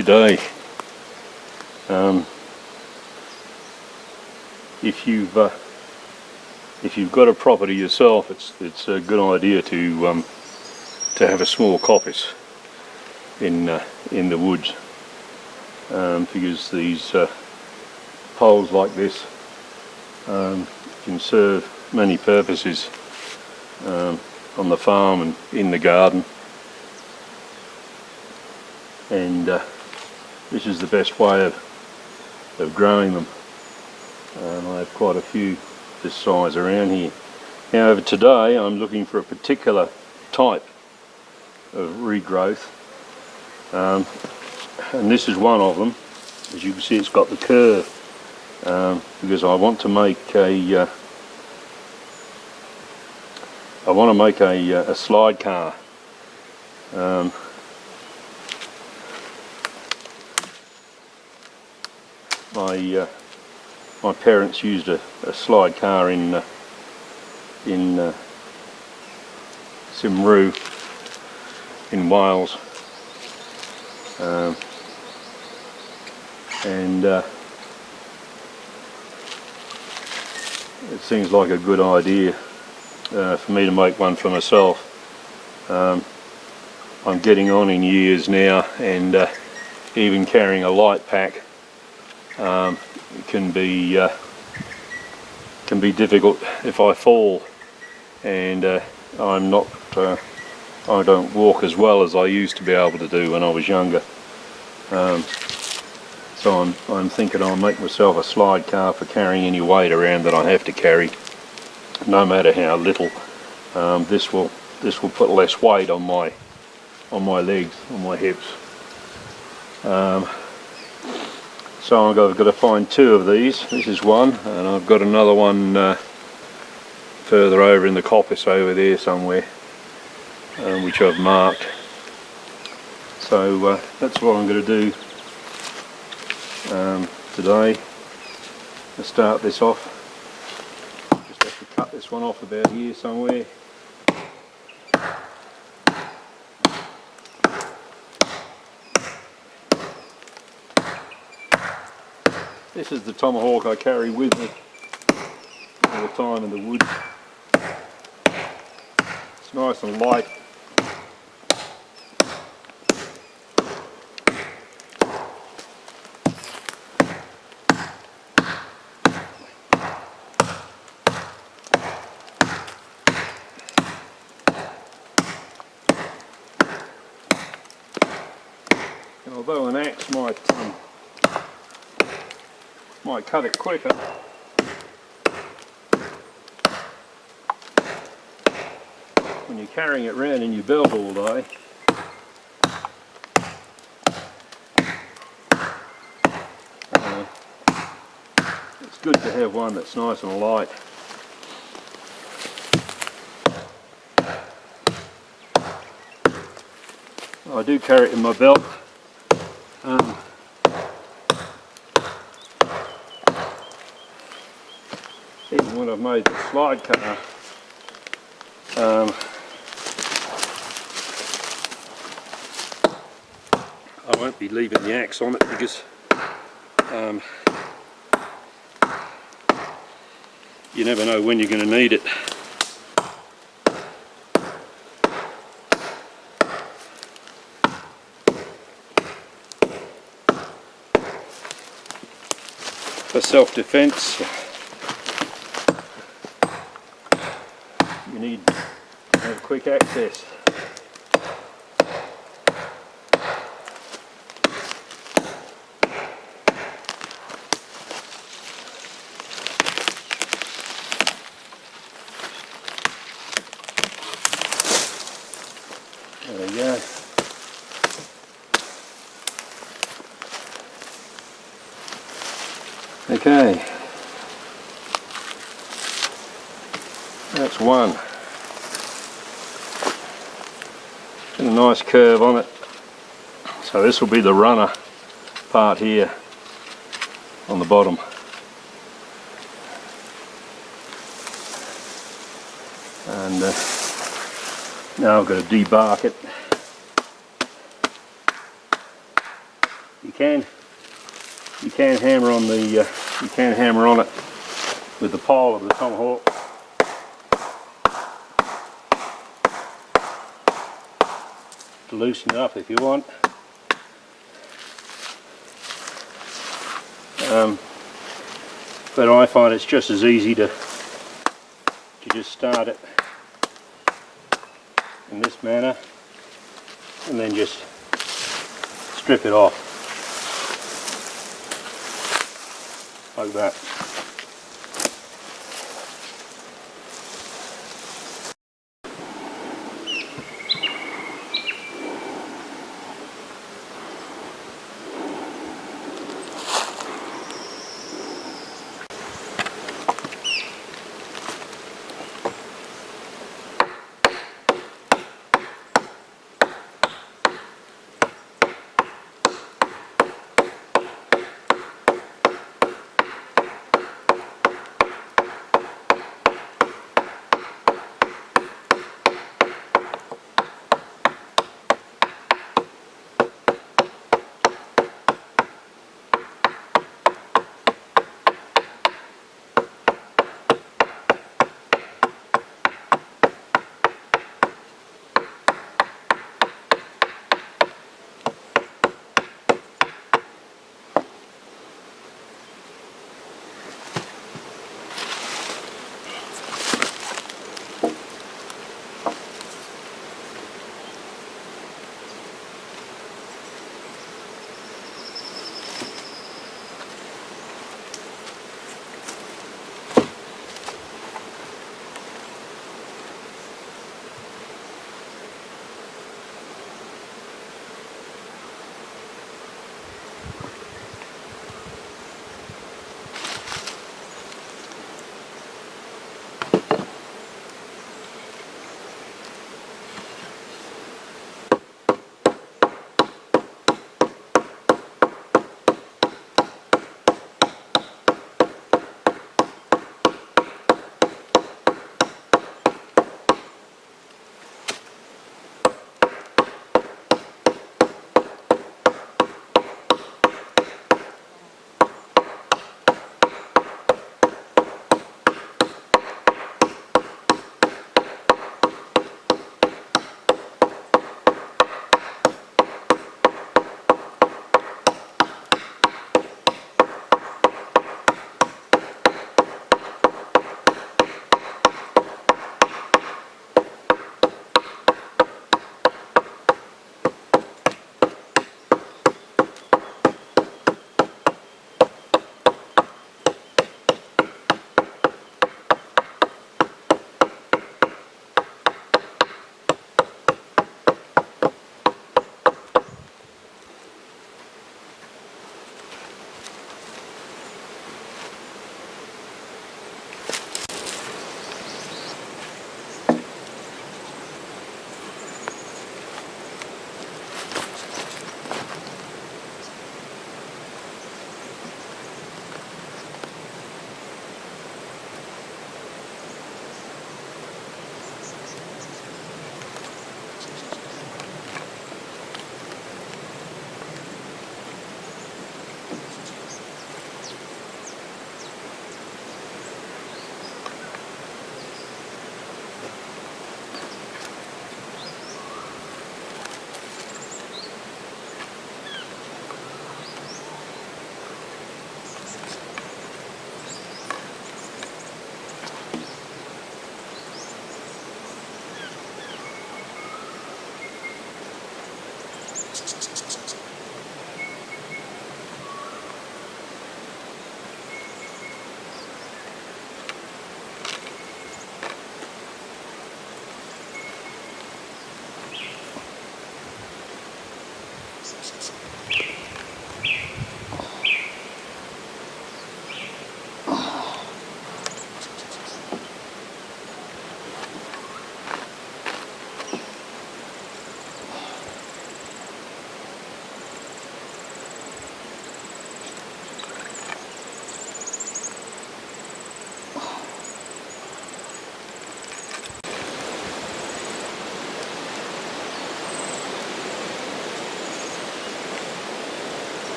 G'day. If you've got a property yourself, it's a good idea to have a small coppice in the woods, because these poles like this can serve many purposes on the farm and in the garden, and this is the best way of growing them. I have quite a few this size around here. However, today I'm looking for a particular type of regrowth, and this is one of them. As you can see, it's got the curve, because I want to make a slide car. My parents used a slide car in Cymru in Wales, and it seems like a good idea for me to make one for myself. I'm getting on in years now, and even carrying a light pack can be difficult if I fall, and I don't walk as well as I used to be able to do when I was younger. So I'm thinking I'll make myself a slide car for carrying any weight around that I have to carry, no matter how little. This will put less weight on my legs, on my hips. So I've got to find two of these. This is one, and I've got another one further over in the coppice over there somewhere, which I've marked. So that's what I'm going to do today to start this off. Just have to cut this one off about here somewhere. This is the tomahawk I carry with me all the time in the woods. It's nice and light. And although an axe might cut it quicker, when you're carrying it around in your belt all day, it's good to have one that's nice and light. I do carry it in my belt. Even when I've made the slide car, I won't be leaving the axe on it, because you never know when you're going to need it. For self-defense, you need to have quick access. There we go. Okay, that's one. Got a nice curve on it. So this will be the runner part here on the bottom. And now I've got to debark it. can hammer on the you can hammer on it with the pole of the tomahawk. To loosen it up if you want. But I find it's just as easy to just start it in this manner and then just strip it off like that.